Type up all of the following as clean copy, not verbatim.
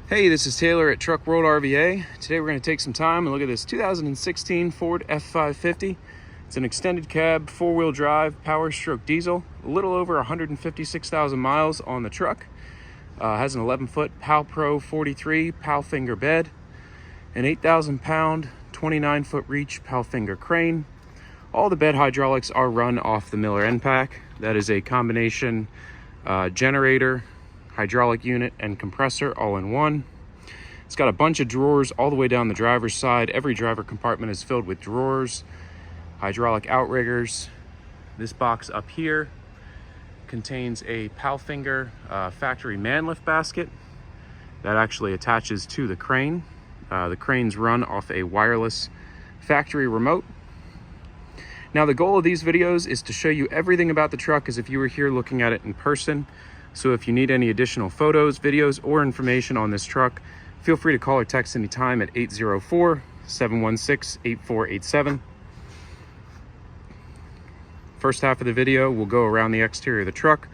Hey, this is Taylor at Truck World RVA. Today we're going to take some time and look at this 2016 Ford F550. It's an extended cab, four-wheel drive, power stroke diesel, a little over 156,000 miles on the truck. Has an 11-foot Pro 43 Palfinger bed, an 8,000-pound, 29-foot reach Palfinger crane. All the bed hydraulics are run off the Miller EnPak. That is a combination generator, hydraulic unit, and compressor all in one. It's got a bunch of drawers all the way down the driver's side. Every driver compartment is filled with drawers, hydraulic outriggers. This box up here contains a Palfinger factory man lift basket that actually attaches to the crane. The crane's run off a wireless factory remote. Now, the goal of these videos is to show you everything about the truck as if you were here looking at it in person. So if you need any additional photos, videos, or information on this truck, feel free to call or text anytime at 804-716-8487. First half of the video, we'll go around the exterior of the truck.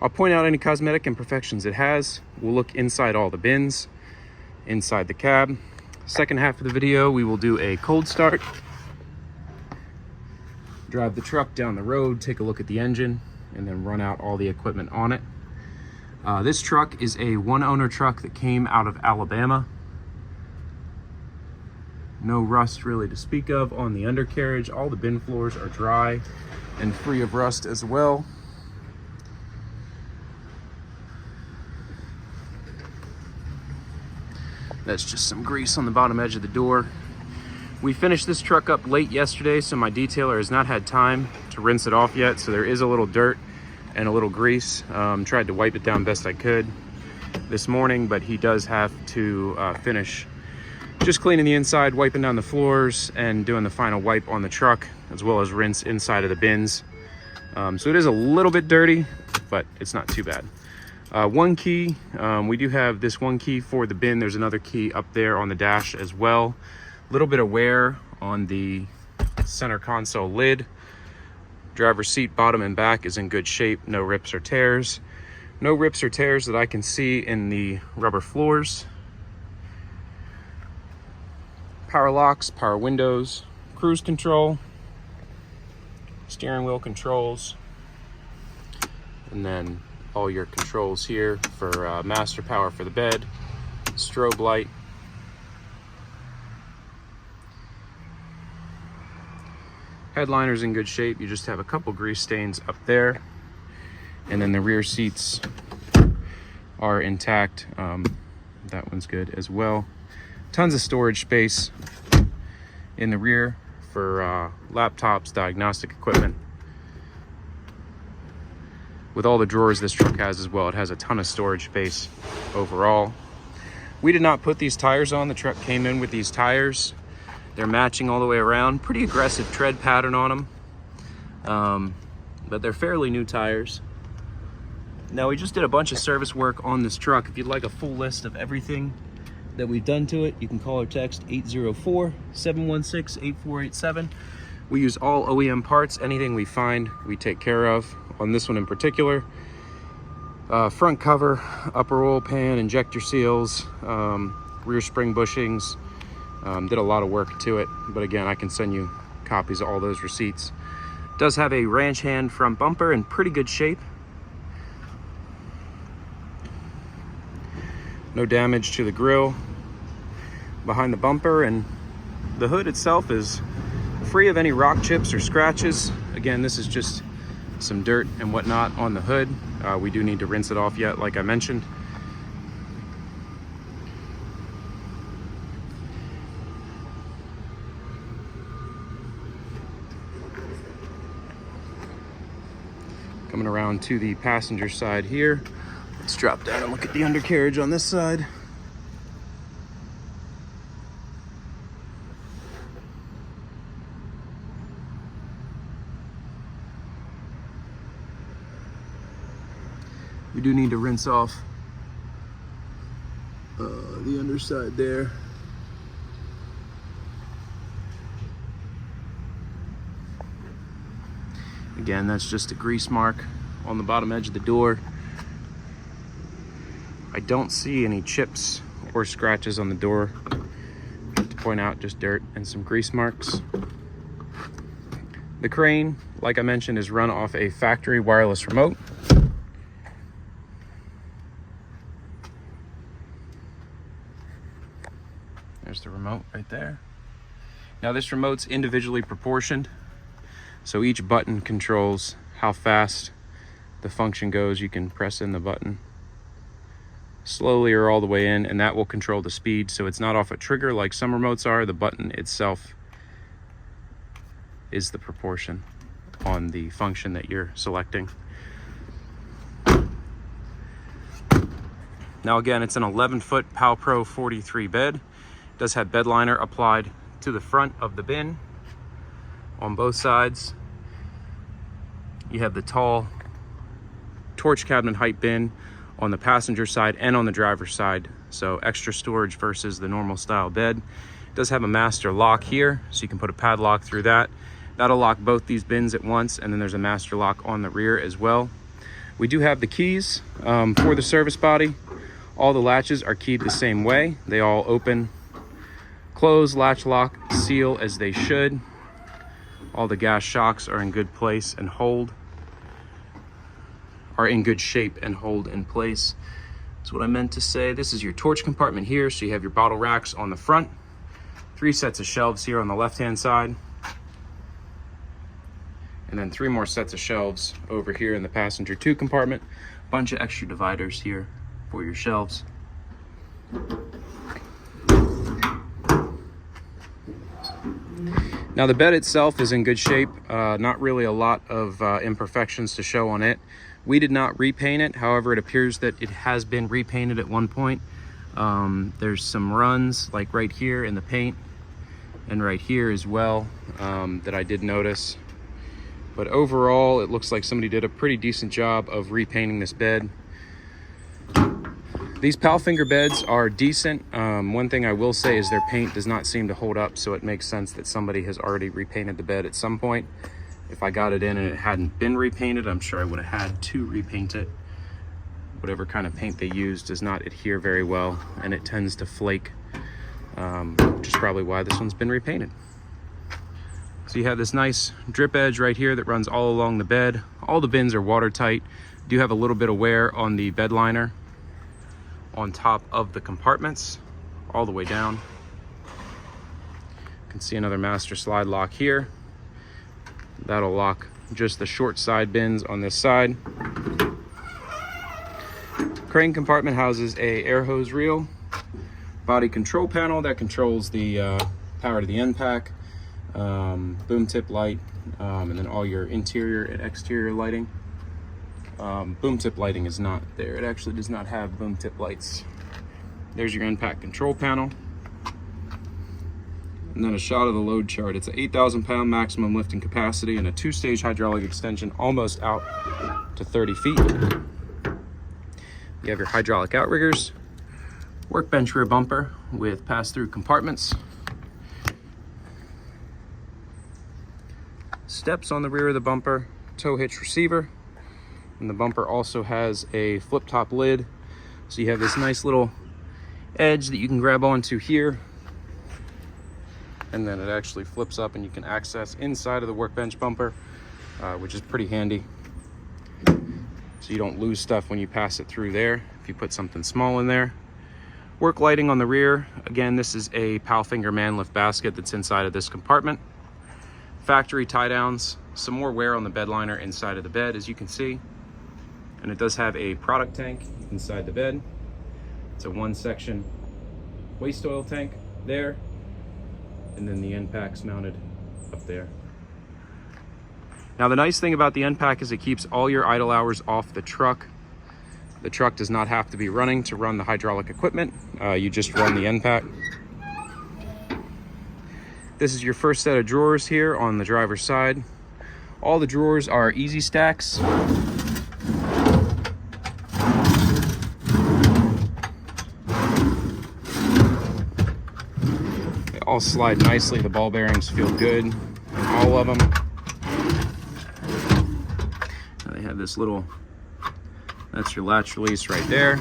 I'll point out any cosmetic imperfections it has. We'll look inside all the bins, inside the cab. Second half of the video, we will do a cold start. Drive the truck down the road, take a look at the engine, and then run out all the equipment on it. This truck is a one-owner truck that came out of Alabama. No rust really to speak of on the undercarriage. All the bin floors are dry and free of rust as well. That's just some grease on the bottom edge of the door. We finished this truck up late yesterday, so my detailer has not had time to rinse it off yet, so there is a little dirt and a little grease. Tried to wipe it down best I could this morning, but he does have to finish just cleaning the inside, wiping down the floors, and doing the final wipe on the truck, as well as rinse inside of the bins. So it is a little bit dirty, but it's not too bad. One key, we do have this one key for the bin. There's another key up there on the dash as well. A little bit of wear on the center console lid. Driver's seat bottom and back is in good shape. No rips or tears. No rips or tears that I can see in the rubber floors. Power locks, power windows, cruise control, steering wheel controls, and then all your controls here for master power for the bed, strobe light. Headliner's in good shape. You just have a couple grease stains up there, and then the rear seats are intact. That one's good as well. Tons of storage space in the rear for laptops, diagnostic equipment. With all the drawers this truck has as well, it has a ton of storage space overall. We did not put these tires on. The truck came in with these tires. They're matching all the way around. Pretty aggressive tread pattern on them, but they're fairly new tires. Now, we just did a bunch of service work on this truck. If you'd like a full list of everything that we've done to it, you can call or text 804-716-8487. We use all OEM parts. Anything we find, we take care of. On this one in particular, front cover, upper oil pan, injector seals, rear spring bushings. Did a lot of work to it, but again, I can send you copies of all those receipts. Does have a ranch hand front bumper in pretty good shape. No damage to the grille behind the bumper, and the hood itself is free of any rock chips or scratches. Again, this is just some dirt and whatnot on the hood. We do need to rinse it off yet, like I mentioned. Coming around to the passenger side here. Let's drop down and look at the undercarriage on this side. We do need to rinse off the underside there. Again, that's just a grease mark on the bottom edge of the door. I don't see any chips or scratches on the door. To point out just dirt and some grease marks. The crane, like I mentioned, is run off a factory wireless remote. There's the remote right there. Now this remote's individually proportioned, so each button controls how fast the function goes. You can press in the button slowly or all the way in, and that will control the speed. So it's not off a trigger like some remotes are. The button itself is the proportion on the function that you're selecting. Now again, it's an 11-foot Palpro 43 bed. It does have bed liner applied to the front of the bin on both sides. You have the tall torch cabinet height bin on the passenger side and on the driver's side, so extra storage versus the normal style bed. It does have a master lock here, so you can put a padlock through that. That'll lock both these bins at once, and then there's a master lock on the rear as well. We do have the keys for the service body. All the latches are keyed the same way. They all open, close, latch, lock, seal as they should. All the gas shocks are in good place and are in good shape and hold in place. That's what I meant to say. This is your torch compartment here, so you have your bottle racks on the front, 3 sets of shelves here on the left-hand side, and then 3 more sets of shelves over here in the passenger 2 compartment. Bunch of extra dividers here for your shelves. Now the bed itself is in good shape. Not really a lot of imperfections to show on it. We did not repaint it. However, it appears that it has been repainted at one point. There's some runs like right here in the paint and right here as well that I did notice. But overall, it looks like somebody did a pretty decent job of repainting this bed. These Palfinger beds are decent. One thing I will say is their paint does not seem to hold up, so it makes sense that somebody has already repainted the bed at some point. If I got it in and it hadn't been repainted, I'm sure I would have had to repaint it. Whatever kind of paint they use does not adhere very well, and it tends to flake, which is probably why this one's been repainted. So you have this nice drip edge right here that runs all along the bed. All the bins are watertight. Do have a little bit of wear on the bed liner on top of the compartments all the way down. You can see another master slide lock here. That'll lock just the short side bins on this side. Crane compartment houses a air hose reel, body control panel that controls the power to the EnPak, boom tip light, and then all your interior and exterior lighting. Boom tip lighting is not there. It actually does not have boom tip lights. There's your EnPak control panel. And then a shot of the load chart. It's an 8,000 pound maximum lifting capacity and a 2-stage hydraulic extension almost out to 30 feet. You have your hydraulic outriggers, workbench rear bumper with pass-through compartments, steps on the rear of the bumper, tow hitch receiver, and the bumper also has a flip-top lid. So you have this nice little edge that you can grab onto here, and then it actually flips up and you can access inside of the workbench bumper, which is pretty handy. So you don't lose stuff when you pass it through there if you put something small in there. Work lighting on the rear. Again, this is a Palfinger man lift basket that's inside of this compartment. Factory tie downs, some more wear on the bed liner inside of the bed, as you can see. And it does have a product tank inside the bed. It's a 1-section waste oil tank there. And then the EnPak's mounted up there. Now the nice thing about the EnPak is it keeps all your idle hours off the truck. The truck does not have to be running to run the hydraulic equipment. You just run the EnPak. This is your first set of drawers here on the driver's side. All the drawers are easy stacks. All slide nicely. The ball bearings feel good in all of them. And they have this little, that's your latch release right there.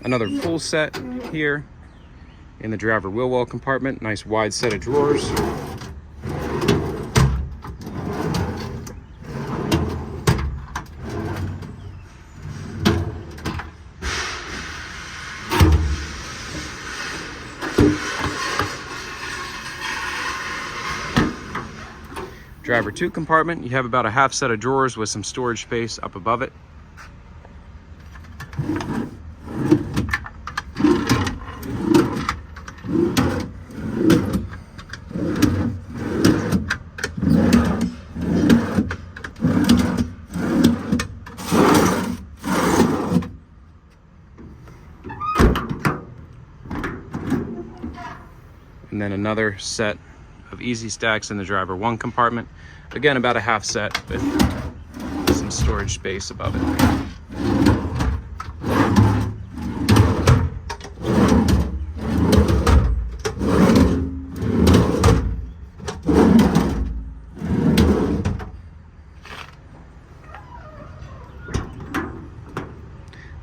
Another full set here in the driver wheel well compartment. Nice wide set of drawers. Driver 2 compartment, you have about a half set of drawers with some storage space up above it. And then another set of easy stacks in the driver 1 compartment. Again, about a half set with some storage space above it.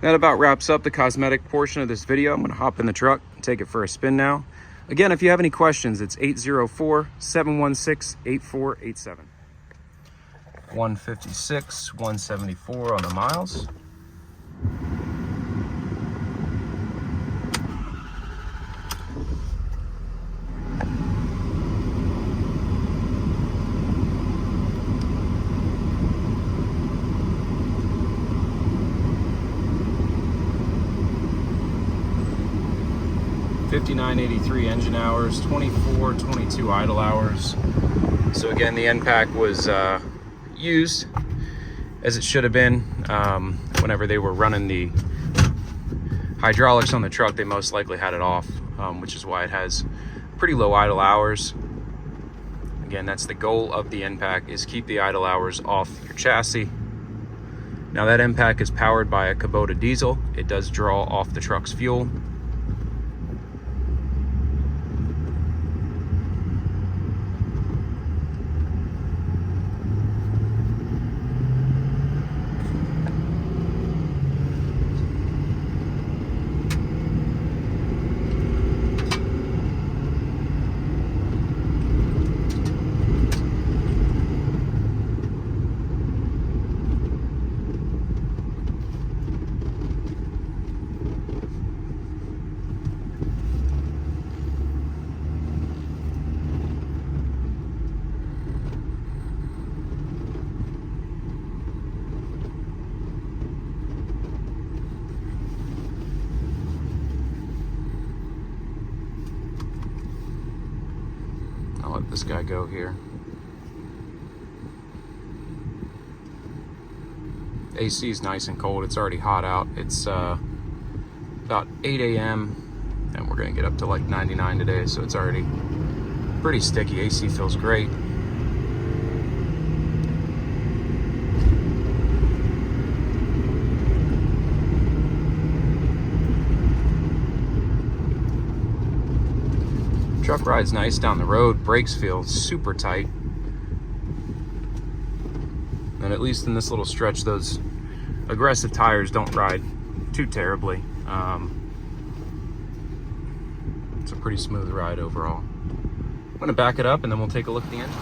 That about wraps up the cosmetic portion of this video. I'm going to hop in the truck and take it for a spin now. Again, if you have any questions, it's 804-716-8487. 156, 174 on the miles. $59.83 engine hours, 24.22 idle hours. So again, the EnPak was used as it should have been. Whenever they were running the hydraulics on the truck, they most likely had it off, which is why it has pretty low idle hours. Again, that's the goal of the EnPak, is keep the idle hours off your chassis. Now that EnPak is powered by a Kubota diesel. It does draw off the truck's fuel. I'll let this guy go here. AC is nice and cold. It's already hot out. It's about 8 a.m. and we're gonna get up to like 99 today, so it's already pretty sticky. AC feels great. Truck rides nice down the road. Brakes feel super tight. And at least in this little stretch, those aggressive tires don't ride too terribly. It's a pretty smooth ride overall. I'm gonna back it up and then we'll take a look at the engine.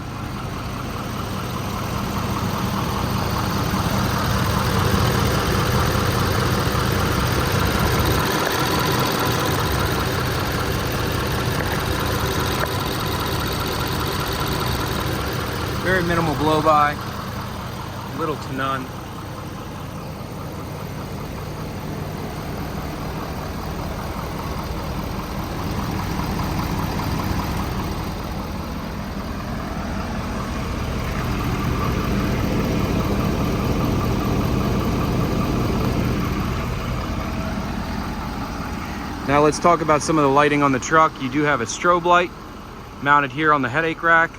Very minimal blow by, little to none. Now let's talk about some of the lighting on the truck. You do have a strobe light mounted here on the headache rack.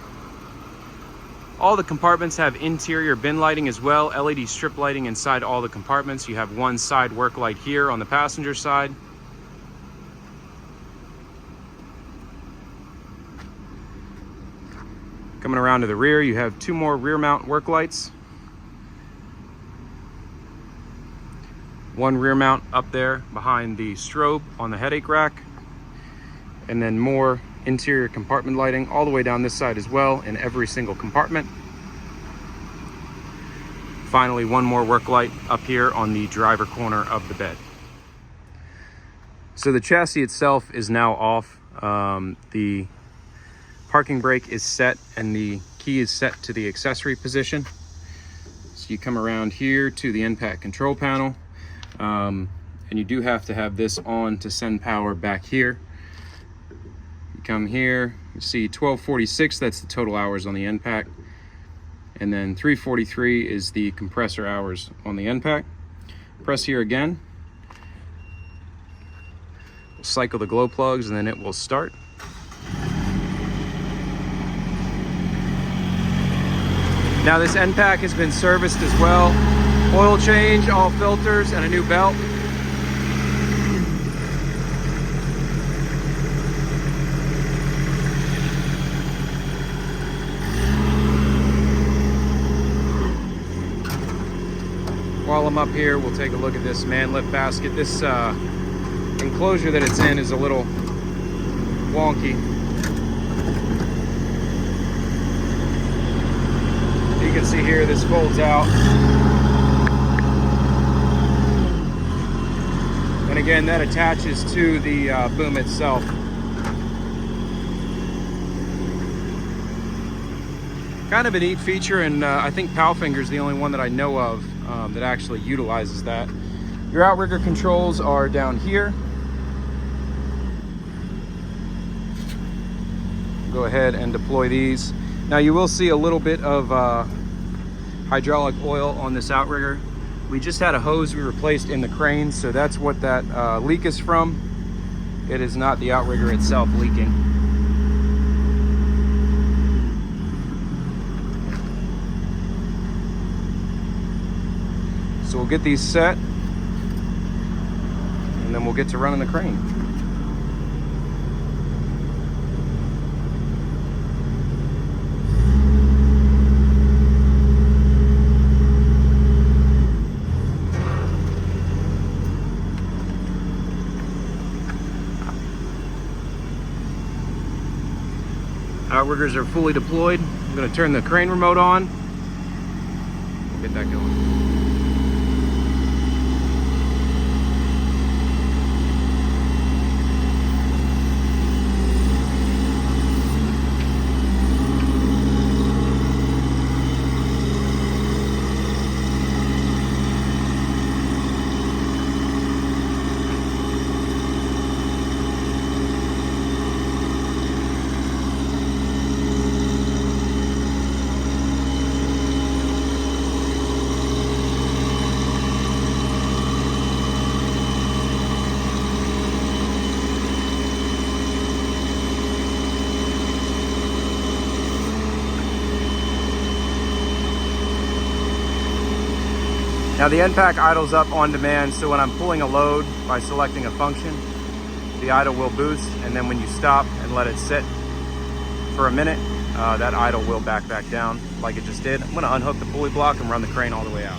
All the compartments have interior bin lighting as well, LED strip lighting inside all the compartments. You have one side work light here on the passenger side. Coming around to the rear, you have two more rear mount work lights. One rear mount up there behind the strobe on the headache rack, and then more interior compartment lighting all the way down this side as well in every single compartment. Finally, one more work light up here on the driver corner of the bed. So the chassis itself is now off. The parking brake is set and the key is set to the accessory position. So you come around here to the EnPak control panel, and you do have to have this on to send power back here. You come here, you see 1246, that's the total hours on the EnPak. And then 343 is the compressor hours on the EnPak. Press here again. We'll cycle the glow plugs and then it will start. Now this EnPak has been serviced as well. Oil change, all filters, and a new belt. While I'm up here, we'll take a look at this man lift basket. This enclosure that it's in is a little wonky. You can see here, this folds out. And again, that attaches to the boom itself. Kind of a neat feature, and I think Palfinger is the only one that I know of that actually utilizes that. Your outrigger controls are down here. Go ahead and deploy these. Now you will see a little bit of hydraulic oil on this outrigger. We just had a hose we replaced in the crane, so that's what that leak is from. It is not the outrigger itself leaking. So we'll get these set, and then we'll get to running the crane. Outriggers are fully deployed. I'm going to turn the crane remote on. We'll get that going. Now the EnPak idles up on demand, so when I'm pulling a load by selecting a function, the idle will boost, and then when you stop and let it sit for a minute, that idle will back down like it just did. I'm going to unhook the pulley block and run the crane all the way out.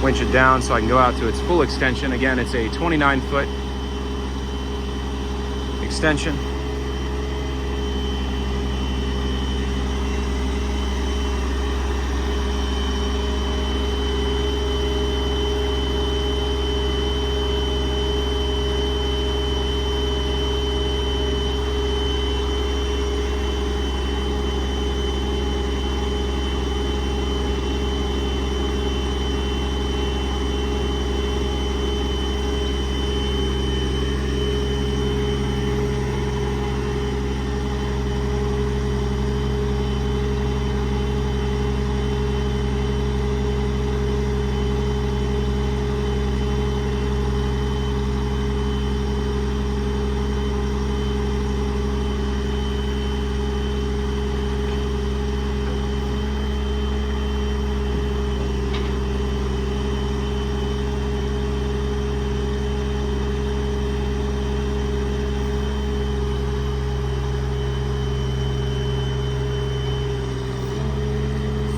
Winch it down so I can go out to its full extension. Again, it's a 29-foot extension.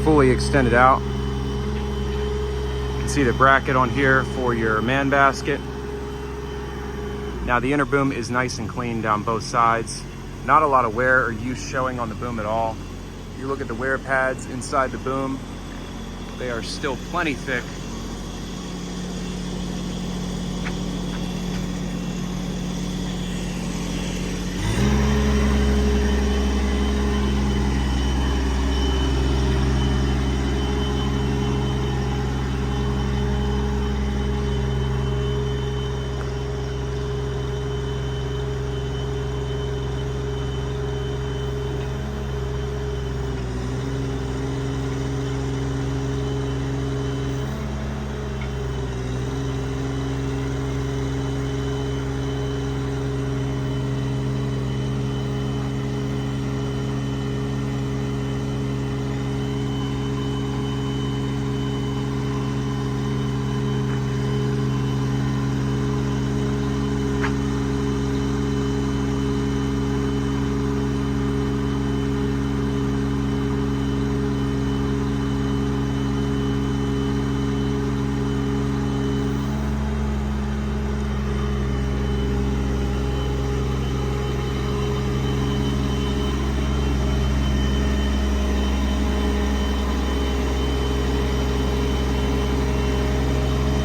fully extended out. You can see the bracket on here for your man basket. Now the inner boom is nice and clean down both sides. Not a lot of wear or use showing on the boom at all. You look at the wear pads inside the boom, they are still plenty thick.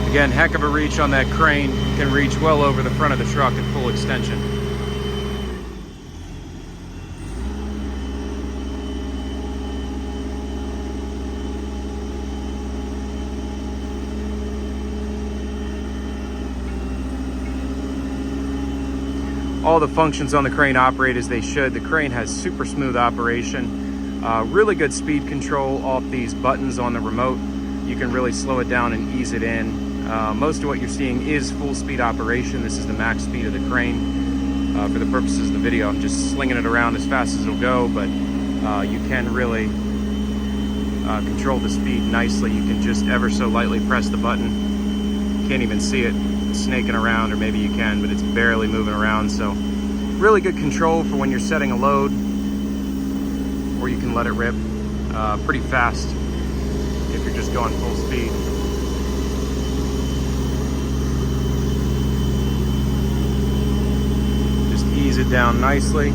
Again, heck of a reach on that crane. You can reach well over the front of the truck at full extension. All the functions on the crane operate as they should. The crane has super smooth operation, really good speed control off these buttons on the remote. You can really slow it down and ease it in. Most of what you're seeing is full speed operation. This is the max speed of the crane. For the purposes of the video, I'm just slinging it around as fast as it'll go, but you can really control the speed nicely. You can just ever so lightly press the button. You can't even see it snaking around, or maybe you can, but it's barely moving around. So really good control for when you're setting a load, or you can let it rip pretty fast if you're just going full speed. Just ease it down nicely.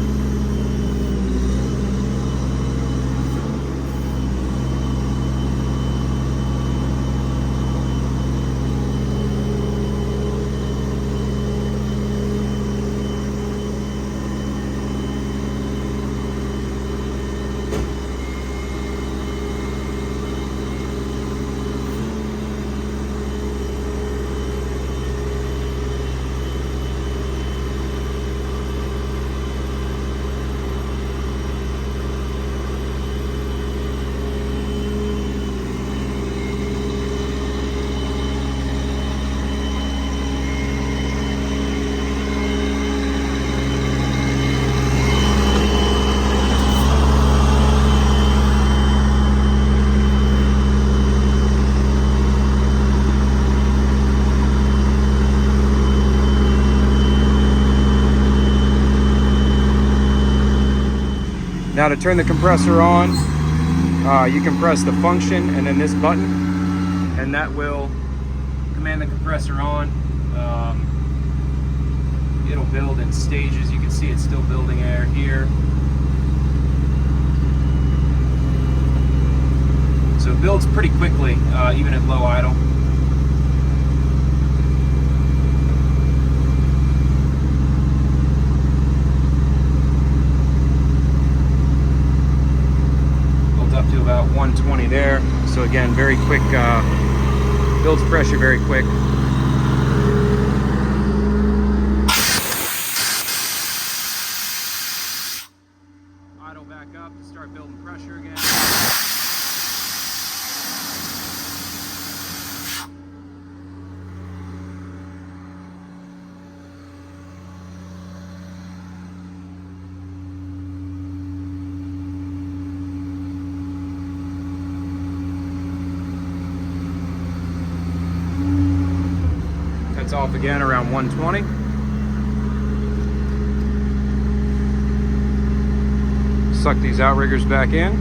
Now to turn the compressor on, you can press the function and then this button, and that will command the compressor on. It'll build in stages. You can see it's still building air here. So it builds pretty quickly, even at low idle. Up to about 120 there. So again, very quick, builds pressure very quick. Idle back up to start building pressure again. Off again around 120. Suck these outriggers back in.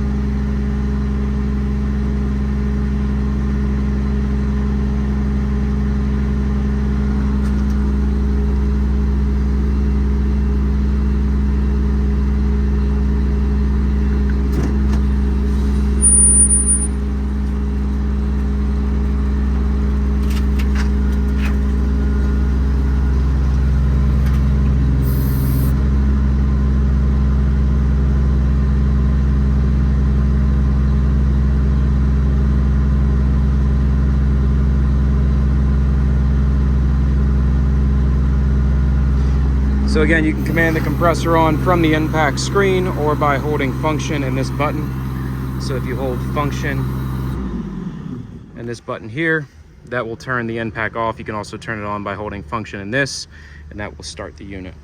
So again, you can command the compressor on from the EnPak screen or by holding function and this button. So if you hold function and this button here, that will turn the EnPak off. You can also turn it on by holding function and this, and that will start the unit.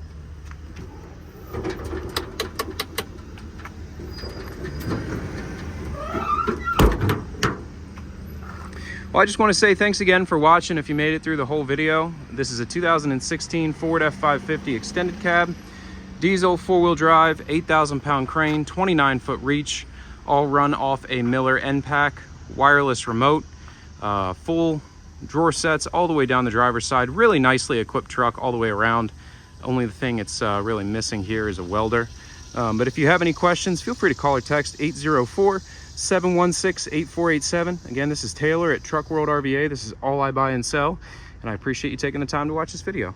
Well, I just want to say thanks again for watching if you made it through the whole video. This is a 2016 Ford F550 extended cab, diesel, four-wheel drive, 8,000 pound crane, 29-foot reach, all run off a Miller EnPak, wireless remote, full drawer sets all the way down the driver's side. Really nicely equipped truck all the way around. Only the thing it's really missing here is a welder. But if you have any questions, feel free to call or text 804-716-8487. Again, this is Taylor at Truck World RVA. This is all I buy and sell, and I appreciate you taking the time to watch this video.